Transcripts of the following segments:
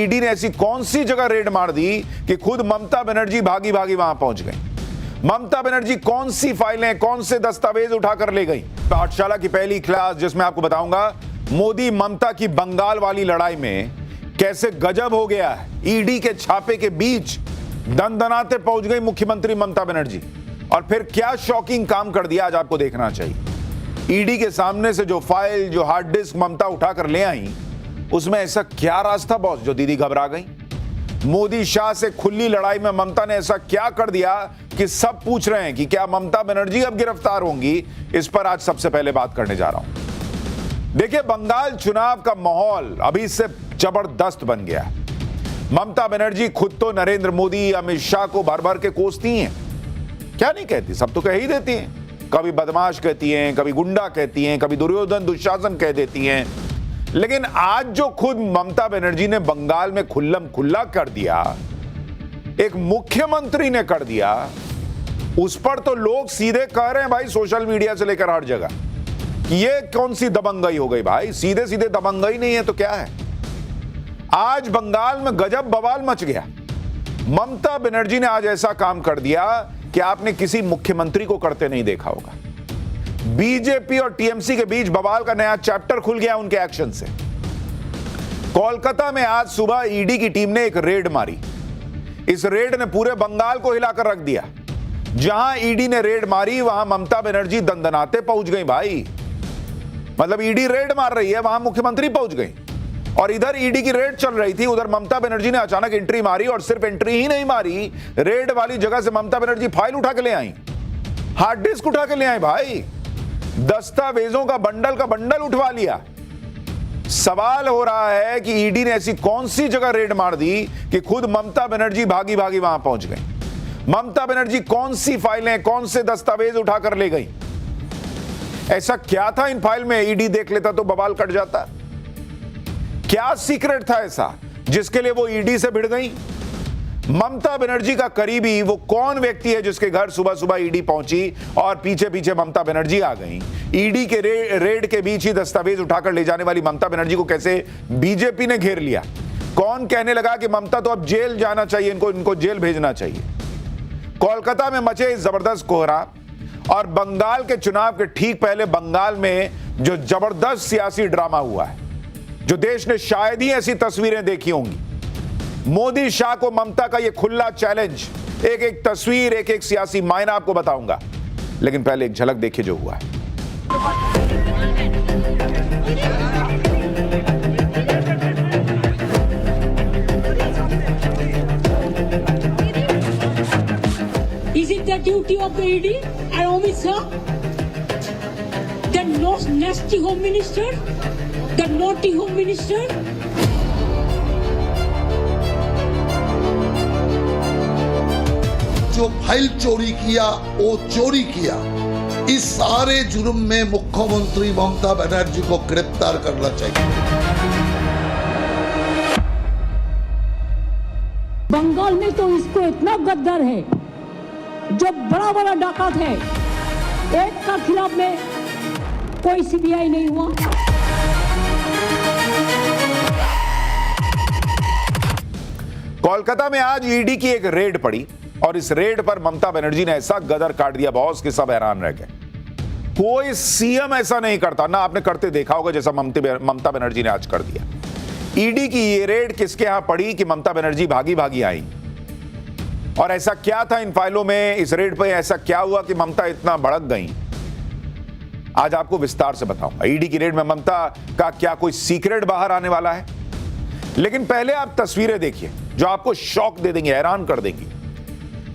ED ने ऐसी कौन सी जगह रेड मार दी कि खुद ममता बनर्जी भागी भागी वहां पहुंच गई। ममता बनर्जी कौन सी फाइलें, कौन से दस्तावेज उठाकर ले गई। पाठशाला की पहली क्लास जिसमें आपको बताऊंगा मोदी ममता की बंगाल वाली लड़ाई में कैसे गजब हो गया है। ईडी के छापे के बीच दनदनाते पहुंच गई मुख्यमंत्री ममता बनर्जी, और फिर क्या शॉकिंग काम कर दिया आज आपको देखना चाहिए। ईडी के सामने से जो फाइल, जो हार्ड डिस्क ममता उठाकर ले आई, उसमें ऐसा क्या राज था बॉस जो दीदी घबरा गई। मोदी शाह से खुली लड़ाई में ममता ने ऐसा क्या कर दिया कि सब पूछ रहे हैं कि क्या ममता बनर्जी अब गिरफ्तार होंगी। इस पर आज सबसे पहले बात करने जा रहा हूं। देखिए, बंगाल चुनाव का माहौल अभी से जबरदस्त बन गया है। ममता बनर्जी खुद तो नरेंद्र मोदी, अमित शाह को भर भर के कोसती हैं। क्या नहीं कहती, सब तो कह ही देती हैं। कभी बदमाश कहती हैं, कभी गुंडा कहती हैं, कभी दुर्योधन दुशासन कह देती हैं। लेकिन आज जो खुद ममता बनर्जी ने बंगाल में खुल्लम खुल्ला कर दिया, एक मुख्यमंत्री ने कर दिया, उस पर तो लोग सीधे कह रहे हैं भाई, सोशल मीडिया से लेकर हर जगह, कि ये कौन सी दबंगई हो गई भाई। सीधे सीधे दबंगई नहीं है तो क्या है। आज बंगाल में गजब बवाल मच गया। ममता बनर्जी ने आज ऐसा काम कर दिया कि आपने किसी मुख्यमंत्री को करते नहीं देखा होगा। बीजेपी और टीएमसी के बीच बवाल का नया चैप्टर खुल गया उनके एक्शन से। कोलकाता में आज सुबह ईडी की टीम ने एक रेड मारी। इस रेड ने पूरे बंगाल को हिलाकर रख दिया। जहां ईडी ने रेड मारी वहां ममता बनर्जी दंदनाते पहुंच गई भाई। मतलब ईडी रेड मार रही है, वहां मुख्यमंत्री पहुंच गई, और इधर ईडी की रेड चल रही थी, उधर ममता बनर्जी ने अचानक एंट्री मारी। और सिर्फ एंट्री ही नहीं मारी, रेड वाली जगह से ममता बनर्जी फाइल उठा के ले आई, हार्ड डिस्क उठा के ले आई भाई, दस्तावेजों का बंडल उठवा लिया। सवाल हो रहा है कि ईडी ने ऐसी कौन सी जगह रेड मार दी कि खुद ममता बनर्जी भागी भागी वहां पहुंच गई। ममता बनर्जी कौन सी फाइलें, कौन से दस्तावेज उठाकर ले गई। ऐसा क्या था इन फाइल में, ईडी देख लेता तो बवाल कट जाता। क्या सीक्रेट था ऐसा जिसके लिए वो ईडी से भिड़ गई। ममता बनर्जी का करीबी वो कौन व्यक्ति है जिसके घर सुबह सुबह ईडी पहुंची और पीछे पीछे ममता बनर्जी आ गई। ईडी के रेड के बीच ही दस्तावेज उठाकर ले जाने वाली ममता बनर्जी को कैसे बीजेपी ने घेर लिया। कौन कहने लगा कि ममता तो अब जेल जाना चाहिए, इनको जेल भेजना चाहिए। कोलकाता में मचे इस जबरदस्त कोहरा, और बंगाल के चुनाव के ठीक पहले बंगाल में जो जबरदस्त सियासी ड्रामा हुआ है, जो देश ने शायद ही ऐसी तस्वीरें देखी होंगी। मोदी शाह को ममता का यह खुला चैलेंज, एक एक तस्वीर, एक एक सियासी मायना आपको बताऊंगा, लेकिन पहले एक झलक देखिए जो हुआ है। Is it the duty of the ED and Amit Shah, the nasty home minister, the naughty home minister? जो फाइल चोरी किया वो चोरी किया, इस सारे जुर्म में मुख्यमंत्री ममता बनर्जी को गिरफ्तार करना चाहिए। बंगाल में तो इसको इतना गद्दार है, जो बड़ा बड़ा डाकत है, एक का खिलाफ में कोई सीबीआई नहीं हुआ। कोलकाता में आज ईडी की एक रेड पड़ी, और इस रेड पर ममता बनर्जी ने ऐसा गदर काट दिया बॉस कि सब हैरान रह गए। कोई सीएम ऐसा नहीं करता, ना आपने करते देखा होगा जैसा ममता बनर्जी ने आज कर दिया। ईडी की ये रेड किसके यहां पड़ी कि ममता बनर्जी भागी भागी आई, और ऐसा क्या था इन फाइलों में, इस रेड पर ऐसा क्या हुआ कि ममता इतना भड़क गई, आज आपको विस्तार से बताऊंगा। ईडी की रेड में ममता का क्या कोई सीक्रेट बाहर आने वाला है। लेकिन पहले आप तस्वीरें देखिए जो आपको शॉक दे देंगे, हैरान कर देंगी।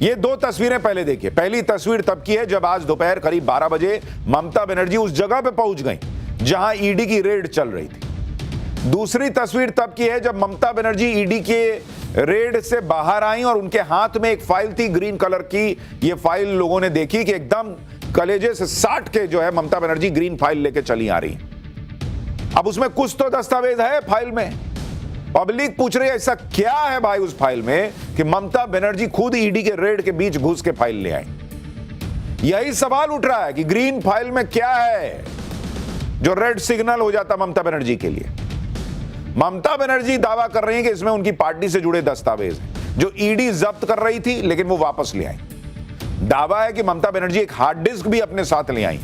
ये दो तस्वीरें पहले देखिए। पहली तस्वीर तब की है जब आज दोपहर करीब 12 बजे ममता बनर्जी उस जगह पे पहुंच गई जहां ईडी की रेड चल रही थी। दूसरी तस्वीर तब की है जब ममता बनर्जी ईडी के रेड से बाहर आई और उनके हाथ में एक फाइल थी ग्रीन कलर की। ये फाइल लोगों ने देखी कि एकदम कलेजे से साट के जो है ममता बनर्जी ग्रीन फाइल लेके चली आ रही। अब उसमें कुछ तो दस्तावेज है फाइल में। पब्लिक पूछ रही है ऐसा क्या है भाई उस फाइल में कि ममता बनर्जी खुद ईडी के रेड के बीच घुस के फाइल ले आई। यही सवाल उठ रहा है कि ग्रीन फाइल में क्या है जो रेड सिग्नल हो जाता ममता बनर्जी के लिए। ममता बनर्जी दावा कर रही हैं कि इसमें उनकी पार्टी से जुड़े दस्तावेज हैं जो ईडी जब्त कर रही थी, लेकिन वो वापस ले आई। दावा है कि ममता बनर्जी एक हार्ड डिस्क भी अपने साथ ले आई।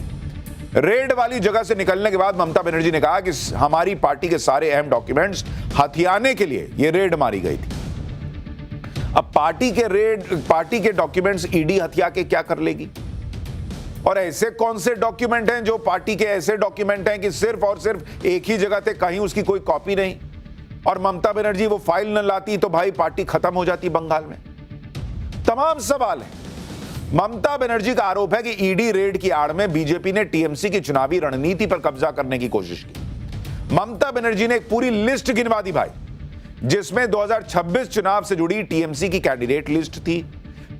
रेड वाली जगह से निकलने के बाद ममता बनर्जी ने कहा कि हमारी पार्टी के सारे अहम डॉक्यूमेंट्स हथियाने के लिए यह रेड मारी गई थी। अब पार्टी के डॉक्यूमेंट्स ईडी हथिया के क्या कर लेगी? और ऐसे कौन से डॉक्यूमेंट हैं जो पार्टी के ऐसे डॉक्यूमेंट हैं कि सिर्फ और सिर्फ एक ही जगह थे, कहीं उसकी कोई कॉपी नहीं, और ममता बनर्जी वो फाइल न लाती तो भाई पार्टी खत्म हो जाती बंगाल में। तमाम सवाल है। ममता बनर्जी का आरोप है कि ईडी रेड की आड़ में बीजेपी ने टीएमसी की चुनावी रणनीति पर कब्जा करने की कोशिश की। ममता बनर्जी ने एक पूरी लिस्ट गिनवा दी भाई, जिसमें 2026 चुनाव से जुड़ी टीएमसी की कैंडिडेट लिस्ट थी,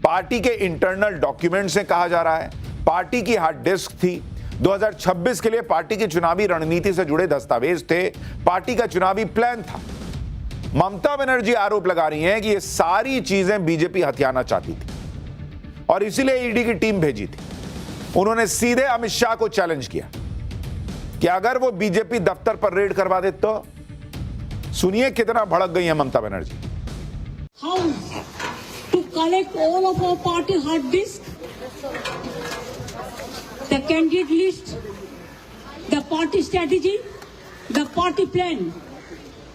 पार्टी के इंटरनल डॉक्यूमेंट से कहा जा रहा है, पार्टी की हार्ड डिस्क थी, 2026 के लिए पार्टी की चुनावी रणनीति से जुड़े दस्तावेज थे, पार्टी का चुनावी प्लान था। ममता बनर्जी आरोप लगा रही हैं कि ये सारी चीजें बीजेपी हथियाना चाहती थी और इसीलिए ईडी की टीम भेजी थी। उन्होंने सीधे अमित शाह को चैलेंज किया कि अगर वो बीजेपी दफ्तर पर रेड करवा दे तो। सुनिए कितना भड़क गई है Mamata Banerjee. How to collect all of our party hard disk, the candidate list, the party strategy, the party plan.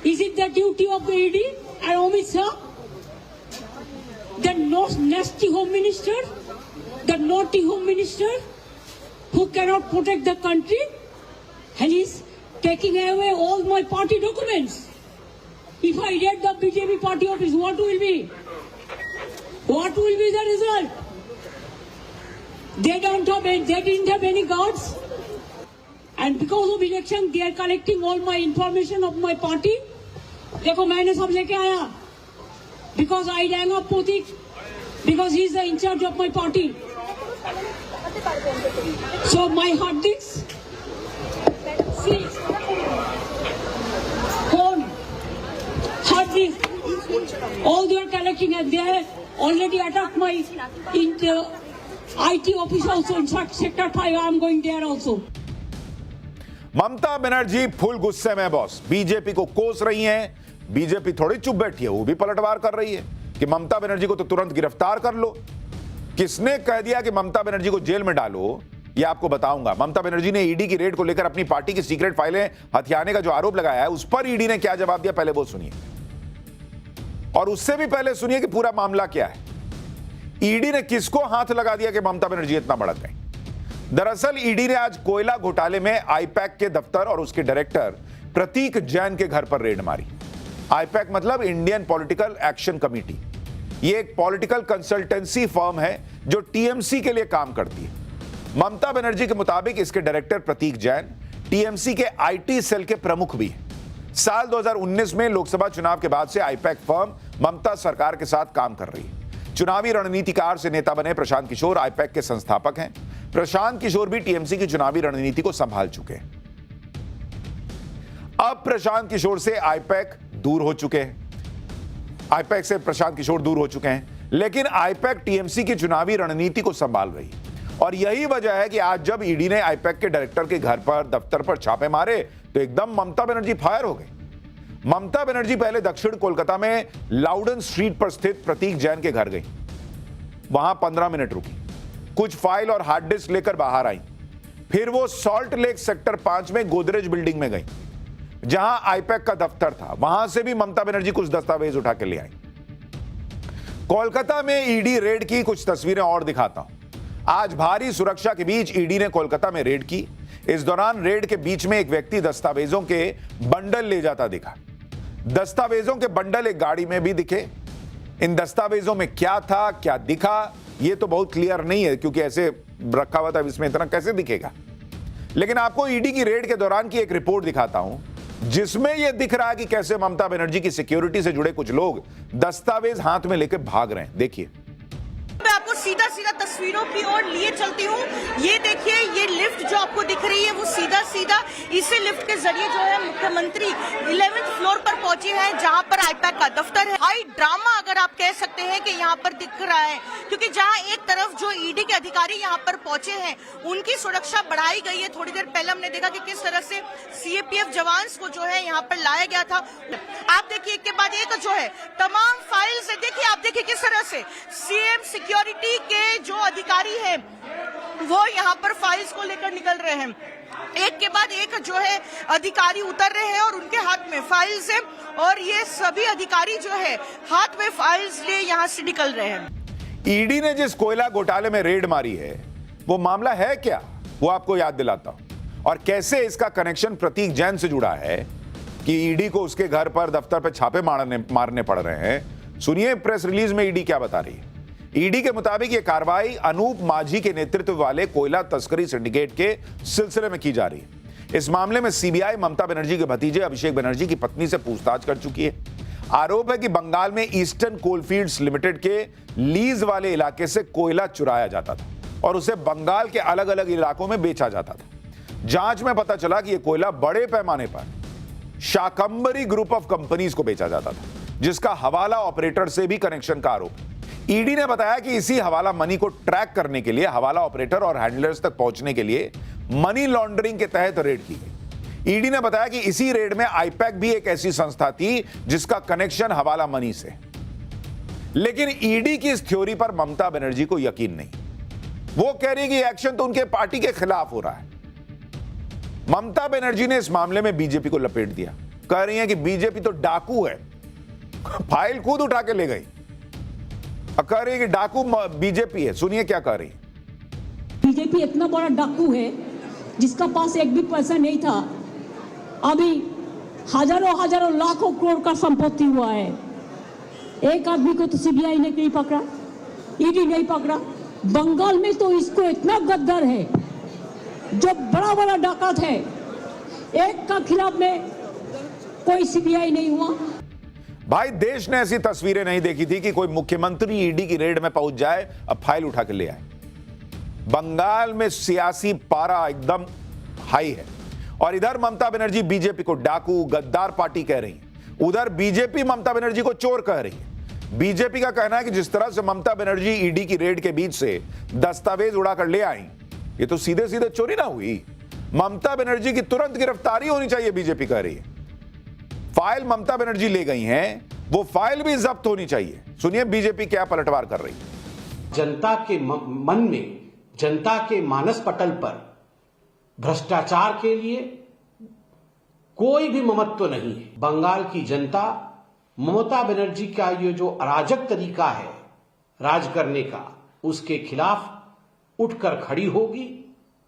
Is it the duty of the ED and Amit Shah, the nasty home minister, the naughty home minister, who cannot protect the country, and he's taking away all my party documents? If I raid the BJP party office, what will be? What will be the result? They didn't have any guards, and because of election, they are collecting all my information of my party. देखो मैंने सब लेके आया, because I rang up Potik, because he is the in charge of my party. So my hard disk, see, phone, hard disk, all they are collecting, and they have already attacked my IT office also. In fact, Sector 5, I am going there also. Mamata Banerjee full गुस्से में boss, BJP को कोस रही हैं। BJP थोड़ी चुप बैठी है, वो भी पलटवार कर रही है कि ममता बनर्जी को तो तुरंत गिरफ्तार कर लो। किसने कह दिया कि ममता बनर्जी को जेल में डालो, ये आपको बताऊंगा। ममता बनर्जी ने ईडी की रेड को लेकर अपनी पार्टी की सीक्रेट फाइलें हथियाने का जो आरोप लगाया है, उस पर ईडी ने क्या जवाब दिया, पहले वो सुनिए। और उससे भी पहले सुनिए कि पूरा मामला क्या है। ईडी ने किसको हाथ लगा दिया कि ममता बनर्जी इतना भड़क गई। दरअसल ईडी ने आज कोयला घोटाले में आईपैक के दफ्तर और उसके डायरेक्टर प्रतीक जैन के घर पर रेड मारी। आईपैक मतलब इंडियन पॉलिटिकल एक्शन कमेटी। ये एक पॉलिटिकल कंसल्टेंसी फर्म है जो टीएमसी के लिए काम करती है। ममता बनर्जी के मुताबिक इसके डायरेक्टर प्रतीक जैन टीएमसी के आईटी सेल के प्रमुख भी हैं। साल 2019 में लोकसभा चुनाव के बाद से आईपैक फर्म ममता सरकार के साथ काम कर रही है। चुनावी रणनीतिकार से नेता बने प्रशांत किशोर आईपैक के संस्थापक हैं। प्रशांत किशोर भी टीएमसी की चुनावी रणनीति को संभाल चुके हैं। अब प्रशांत किशोर से आईपैक दूर हो चुके हैं, आईपैक से प्रशांत किशोर दूर हो चुके हैं, लेकिन आईपैक टीएमसी की चुनावी रणनीति को संभाल रही है। और यही वजह है कि आज जब ईडी ने आईपैक के डायरेक्टर के घर पर, दफ्तर पर छापे मारे तो एकदम ममता बनर्जी फायर हो गई। ममता बनर्जी पहले दक्षिण कोलकाता में लाउडन स्ट्रीट पर स्थित प्रतीक जैन के घर गई, वहां 15 मिनट रुकी, कुछ फाइल और हार्ड डिस्क लेकर बाहर आई। फिर वो सॉल्ट लेक सेक्टर 5 में गोदरेज बिल्डिंग में गई, जहां आईपैक का दफ्तर था। वहां से भी ममता बनर्जी कुछ दस्तावेज उठा के ले आई। कोलकाता में ईडी रेड की कुछ तस्वीरें और दिखाता हूं। आज भारी सुरक्षा के बीच ईडी ने कोलकाता में रेड की। इस दौरान रेड के बीच में एक व्यक्ति दस्तावेजों के बंडल ले जाता दिखा। दस्तावेजों के बंडल एक गाड़ी में भी दिखे। इन दस्तावेजों में क्या था, क्या दिखा, यह तो बहुत क्लियर नहीं है, क्योंकि ऐसे रखा हुआ था, इसमें इतना कैसे दिखेगा। लेकिन आपको ईडी की रेड के दौरान की एक रिपोर्ट दिखाता हूं, जिसमें यह दिख रहा है कि कैसे ममता बनर्जी की सिक्योरिटी से जुड़े कुछ लोग दस्तावेज हाथ में लेकर भाग रहे हैं। देखिए, मैं आपको सीधा सीधा तस्वीरों की ओर लिए चलती हूँ। ये देखिए, ये लिफ्ट जो आपको दिख रही है वो सीधा सीधा इसी लिफ्ट के जरिए जो है मुख्यमंत्री 11th फ्लोर पर पहुंची है, जहां पर आईपैक का दफ्तर है। हाई ड्रामा अगर आप कह सकते हैं कि यहाँ पर दिख रहा है, क्योंकि जहाँ एक तरफ जो ईडी के अधिकारी यहाँ पर पहुंचे हैं उनकी सुरक्षा बढ़ाई गई है। थोड़ी देर पहले हमने देखा कि किस तरह से सीएपीएफ जवान को जो है यहाँ पर लाया गया था। आप देखिए एक के बाद एक जो है तमाम फाइल्स है। देखिए आप देखिए किस तरह से सीएम सिक्योरिटी के जो अधिकारी हैं वो यहाँ पर फाइल्स को लेकर निकल रहे हैं। एक के बाद एक जो है अधिकारी उतर रहे हैं और उनके हाथ में फाइल्स है और ये सभी अधिकारी जो है हाथ में फाइल्स लिए यहाँ से निकल रहे हैं। ईडी ने जिस कोयला घोटाले में रेड मारी है वो मामला है क्या, वो आपको याद दिलाता हूं। और कैसे इसका कनेक्शन प्रतीक जैन से जुड़ा है कि ईडी को उसके घर पर, दफ्तर पर छापे मारने पड़ रहे हैं। सुनिए प्रेस रिलीज में ईडी क्या बता रही है। ईडी के मुताबिक यह कार्रवाई अनूप माझी के नेतृत्व वाले कोयला तस्करी सिंडिकेट के सिलसिले में की जा रही है। इस मामले में सीबीआई ममता बनर्जी के भतीजे अभिषेक बनर्जी की पत्नी से पूछताछ कर चुकी है। आरोप है कि बंगाल में ईस्टर्न कोलफील्ड्स लिमिटेड के लीज वाले इलाके से कोयला चुराया जाता था और उसे बंगाल के अलग अलग इलाकों में बेचा जाता था। जांच में पता चला कि यह कोयला बड़े पैमाने पर शाकंबरी ग्रुप ऑफ कंपनीज को बेचा जाता था, जिसका हवाला ऑपरेटर से भी कनेक्शन का आरोप है। ईडी ने बताया कि इसी हवाला मनी को ट्रैक करने के लिए हवाला ऑपरेटर और हैंडलर्स तक पहुंचने के लिए मनी लॉन्ड्रिंग के तहत रेड की गई। ईडी ने बताया कि इसी रेड में आईपैक भी एक ऐसी संस्था थी जिसका कनेक्शन हवाला मनी से। लेकिन ईडी की इस थ्योरी पर ममता बनर्जी को यकीन नहीं। वो कह रही है कि एक्शन तो उनके पार्टी के खिलाफ हो रहा है। ममता बनर्जी ने इस मामले में बीजेपी को लपेट दिया। कह रही है कि बीजेपी तो डाकू है, फाइल खुद उठा के ले गई। कह रही है कि डाकू बीजेपी है। सुनिए क्या कह रही है। बीजेपी इतना बड़ा डाकू है जिसका पास एक भी पैसा नहीं था, अभी हजारों लाखों करोड़ का संपत्ति हुआ है। एक आदमी को तो सीबीआई ने नहीं पकड़ा, ईडी नहीं पकड़ा। बंगाल में तो इसको इतना गद्दार है, जो बड़ा बड़ा डाकत है, एक का खिलाफ में कोई सीबीआई नहीं हुआ। भाई देश ने ऐसी तस्वीरें नहीं देखी थी कि कोई मुख्यमंत्री ईडी की रेड में पहुंच जाए, अब फाइल उठा के ले आए। बंगाल में सियासी पारा एकदम हाई है और इधर ममता बनर्जी बीजेपी को डाकू, गद्दार पार्टी कह रही है, उधर बीजेपी ममता बनर्जी को चोर कह रही है। बीजेपी का कहना है कि जिस तरह से ममता बनर्जी ईडी की रेड के बीच से दस्तावेज उड़ाकर ले आई, ये तो सीधे सीधे चोरी ना हुई। ममता बनर्जी की तुरंत गिरफ्तारी होनी चाहिए, बीजेपी कह रही है। फाइल ममता बनर्जी ले गई हैं, वो फाइल भी जब्त होनी चाहिए। सुनिए बीजेपी क्या पलटवार कर रही है। जनता के मन में, जनता के मानस पटल पर भ्रष्टाचार के लिए कोई भी ममत्व नहीं है। बंगाल की जनता ममता बनर्जी का ये जो अराजक तरीका है राज करने का, उसके खिलाफ उठकर खड़ी होगी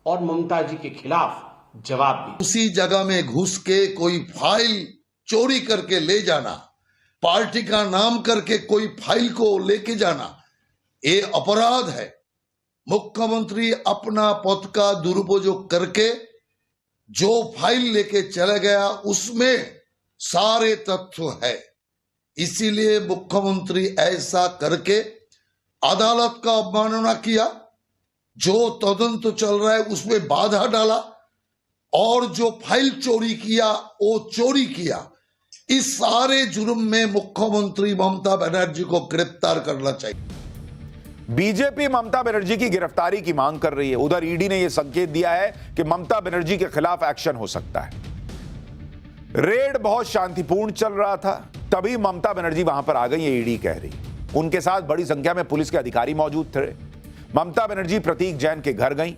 और ममता जी के खिलाफ जवाब भी। उसी जगह में घुस के कोई फाइल चोरी करके ले जाना, पार्टी का नाम करके कोई फाइल को लेके जाना, ये अपराध है। मुख्यमंत्री अपना पद का दुरुपयोग करके जो फाइल लेके चला गया उसमें सारे तथ्य है। इसीलिए मुख्यमंत्री ऐसा करके अदालत का अवमानना किया, जो तदंत चल रहा है उसमें बाधा डाला और जो फाइल चोरी किया वो चोरी किया। इस सारे जुर्म में मुख्यमंत्री ममता बनर्जी को गिरफ्तार करना चाहिए। बीजेपी ममता बनर्जी की गिरफ्तारी की मांग कर रही है, उधर ईडी ने यह संकेत दिया है कि ममता बनर्जी के खिलाफ एक्शन हो सकता है। रेड बहुत शांतिपूर्ण चल रहा था, तभी ममता बनर्जी वहां पर आ गई, ये ईडी कह रही। उनके साथ बड़ी संख्या में पुलिस के अधिकारी मौजूद थे। ममता बनर्जी प्रतीक जैन के घर गई,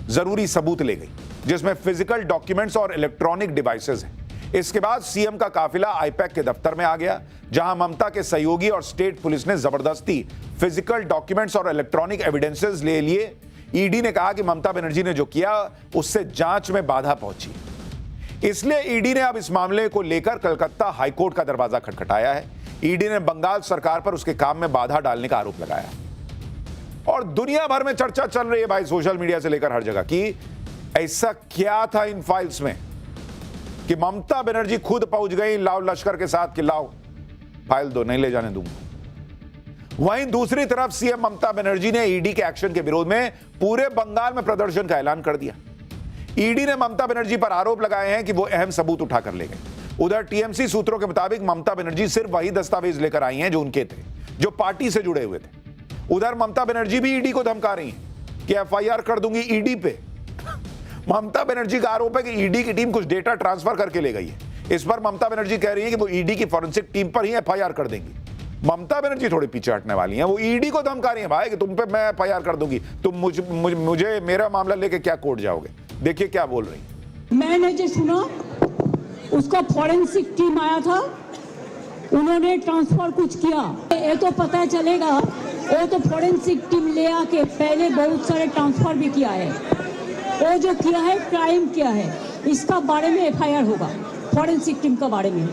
जरूरी सबूत ले गई, जिसमें फिजिकल डॉक्यूमेंट्स और इलेक्ट्रॉनिक डिवाइसेस हैं। इसके बाद सीएम का काफिला आईपैक के दफ्तर में आ गया, जहां ममता के सहयोगी और स्टेट पुलिस ने जबरदस्ती फिजिकल डॉक्यूमेंट्स और इलेक्ट्रॉनिक एविडेंसेस ले लिए। ईडी ने कहा कि ममता बनर्जी ने जो किया उससे जांच में बाधा पहुंची, इसलिए ईडी ने अब इस मामले को लेकर कलकत्ता हाईकोर्ट का दरवाजा खटखटाया है। ईडी ने बंगाल सरकार पर उसके काम में बाधा डालने का आरोप लगाया और दुनिया भर में चर्चा चल रही है भाई, सोशल मीडिया से लेकर हर जगह, कि ऐसा क्या था इन फाइल्स में कि ममता बनर्जी खुद पहुंच गई लाओ लश्कर के साथ कि लाओ फाइल दो, नहीं ले जाने दूंगा। वहीं दूसरी तरफ सीएम ममता बनर्जी ने ईडी के एक्शन के विरोध में पूरे बंगाल में प्रदर्शन का ऐलान कर दिया। ईडी ने ममता बनर्जी पर आरोप लगाए हैं कि वो अहम सबूत उठाकर ले गए। उधर टीएमसी सूत्रों के मुताबिक ममता बनर्जी सिर्फ वही दस्तावेज लेकर आई हैं जो उनके थे, जो पार्टी से जुड़े हुए थे। उधर ममता बनर्जी भी ईडी को धमका रही हैं कि एफआईआर कर दूंगी ईडी पे। ममता बनर्जी का आरोप है कि ईडी की टीम कुछ डेटा ट्रांसफर करके ले गई है। इस पर ममता बनर्जी कह रही है कि वो ईडी की फॉरेंसिक टीम पर ही एफआईआर कर देंगी। ममता बनर्जी थोड़ी पीछे हटने वाली हैं, वो ईडी को धमका रही है भाई कि तुम पे मैं एफआईआर कर दूंगी, तुम मुझे मेरा मामला लेके क्या कोर्ट जाओगे। देखिए क्या बोल रही है। मैंने जो सुना उसका फॉरेंसिक टीम आया था, उन्होंने ट्रांसफर कुछ किया, ये तो पता चलेगा। वो तो फॉरेंसिक टीम ले आके पहले बहुत सारे ट्रांसफर भी किया है। वो जो किया है क्राइम किया है, इसका बारे में एफआईआर होगा फॉरेंसिक टीम का बारे में।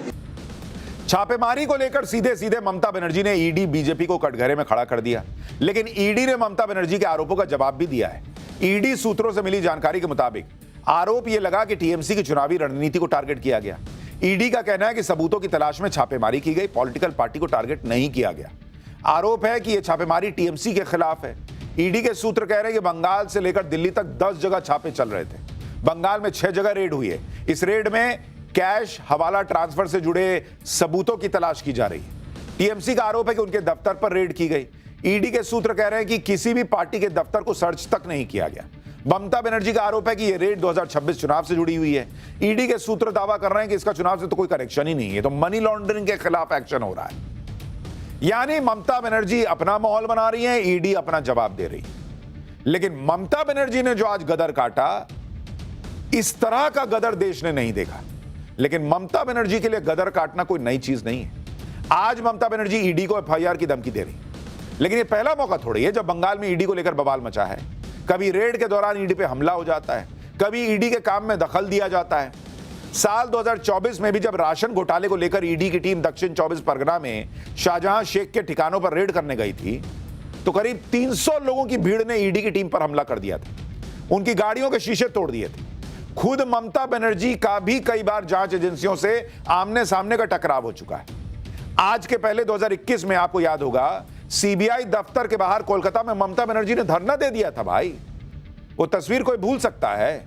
छापेमारी को लेकर सीधे सीधे ममता बनर्जी ने ईडी बीजेपी को कटघरे में खड़ा कर दिया, लेकिन ईडी ने ममता बनर्जी के आरोपों का जवाब भी दिया है। ईडी सूत्रों से मिली जानकारी के मुताबिक आरोप यह लगा कि टीएमसी की चुनावी रणनीति को टारगेट किया गया। ईडी का कहना है कि सबूतों की तलाश में छापेमारी की गई, पॉलिटिकल पार्टी को टारगेट नहीं किया गया। आरोप है कि यह छापेमारी टीएमसी के खिलाफ है। ईडी के सूत्र कह रहे हैं कि बंगाल से लेकर दिल्ली तक 10 जगह छापे चल रहे थे। बंगाल में 6 जगह रेड हुई है। इस रेड में कैश हवाला ट्रांसफर से जुड़े सबूतों की तलाश की जा रही है। टीएमसी का आरोप है कि उनके दफ्तर पर रेड की गई। ईडी के सूत्र कह रहे हैं कि किसी भी पार्टी के दफ्तर को सर्च तक नहीं किया गया। ममता बनर्जी का आरोप है कि यह रेड 2026 चुनाव से जुड़ी हुई है। ईडी के सूत्र दावा कर रहे हैं कि इसका चुनाव से तो कोई कनेक्शन ही नहीं है, तो मनी लॉन्ड्रिंग के खिलाफ एक्शन हो रहा है। यानी ममता बनर्जी अपना माहौल बना रही है, ईडी अपना जवाब दे रही है। लेकिन ममता बनर्जी ने जो आज गदर काटा, इस तरह का गदर देश ने नहीं देखा। लेकिन ममता बनर्जी के लिए गदर काटना कोई नई चीज नहीं है। आज ममता बनर्जी ईडी को एफआईआर की धमकी दे रही, लेकिन यह पहला मौका थोड़ी है जब बंगाल में ईडी को लेकर बवाल मचा है। कभी रेड के दौरान ईडी पे हमला हो जाता है, कभी ईडी के काम में दखल दिया जाता है। साल 2024 में भी जब राशन घोटाले को लेकर ईडी की टीम दक्षिण 24 परगना में शाहजहां शेख के ठिकानों पर रेड करने गई थी, तो करीब 300 लोगों की भीड़ ने ईडी की टीम पर हमला कर दिया था, उनकी गाड़ियों के शीशे तोड़ दिए थे। खुद ममता बनर्जी का भी कई बार जांच एजेंसियों से आमने सामने का टकराव हो चुका है। आज के पहले 2021 में आपको याद होगा, सीबीआई दफ्तर के बाहर कोलकाता में ममता बनर्जी ने धरना दे दिया था भाई। वो तस्वीर कोई भूल सकता है?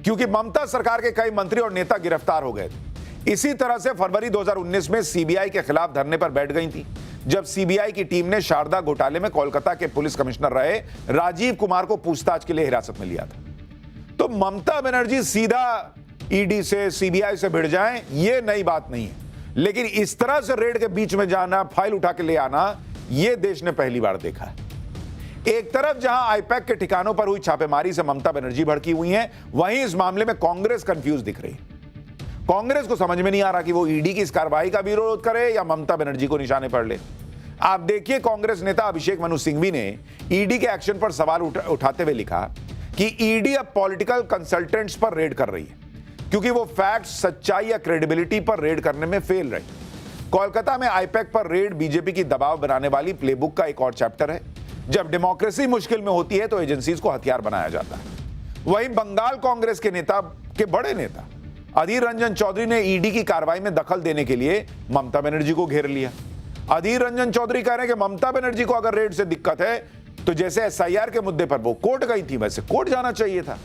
क्योंकि ममता सरकार के कई मंत्री और नेता गिरफ्तार हो गए थे। इसी तरह से फरवरी 2019 में सीबीआई के खिलाफ धरने पर बैठ गई थी, जब सीबीआई की टीम ने शारदा घोटाले में कोलकाता के पुलिस कमिश्नर रहे राजीव कुमार को पूछताछ के लिए हिरासत में लिया था। तो ममता बनर्जी सीधा ईडी से, सीबीआई से भिड़ जाएं, यह नई बात नहीं है। लेकिन इस तरह से रेड के बीच में जाना, फाइल उठा के ले आना, यह देश ने पहली बार देखा है। एक तरफ जहां आईपैक के ठिकानों पर हुई छापेमारी से ममता बनर्जी भड़की हुई हैं, वहीं इस मामले में कांग्रेस कंफ्यूज दिख रही है। कांग्रेस को समझ में नहीं आ रहा कि वो ईडी की इस कार्रवाई का विरोध करे या ममता बनर्जी को निशाने पर ले। आप देखिए, कांग्रेस नेता अभिषेक मनु सिंघवी ने ईडी के एक्शन पर सवाल उठाते हुए लिखा कि ईडी अब पॉलिटिकल कंसल्टेंट्स पर रेड कर रही है, क्योंकि वो फैक्ट, सच्चाई या क्रेडिबिलिटी पर रेड करने में फेल रही। कोलकाता में आईपैक पर रेड बीजेपी की दबाव बनाने वाली प्लेबुक का एक और चैप्टर है। जब डेमोक्रेसी मुश्किल में होती है तो एजेंसीज को हथियार बनाया जाता है। वहीं बंगाल कांग्रेस के बड़े नेता अधीर रंजन चौधरी ने ईडी की कार्रवाई में दखल देने के लिए ममता बनर्जी को घेर लिया। अधीर रंजन चौधरी कह रहे हैं कि ममता बनर्जी को अगर रेड से दिक्कत है तो जैसे एसआईआर के मुद्दे पर वो कोर्ट गई थी, वैसे कोर्ट जाना चाहिए था।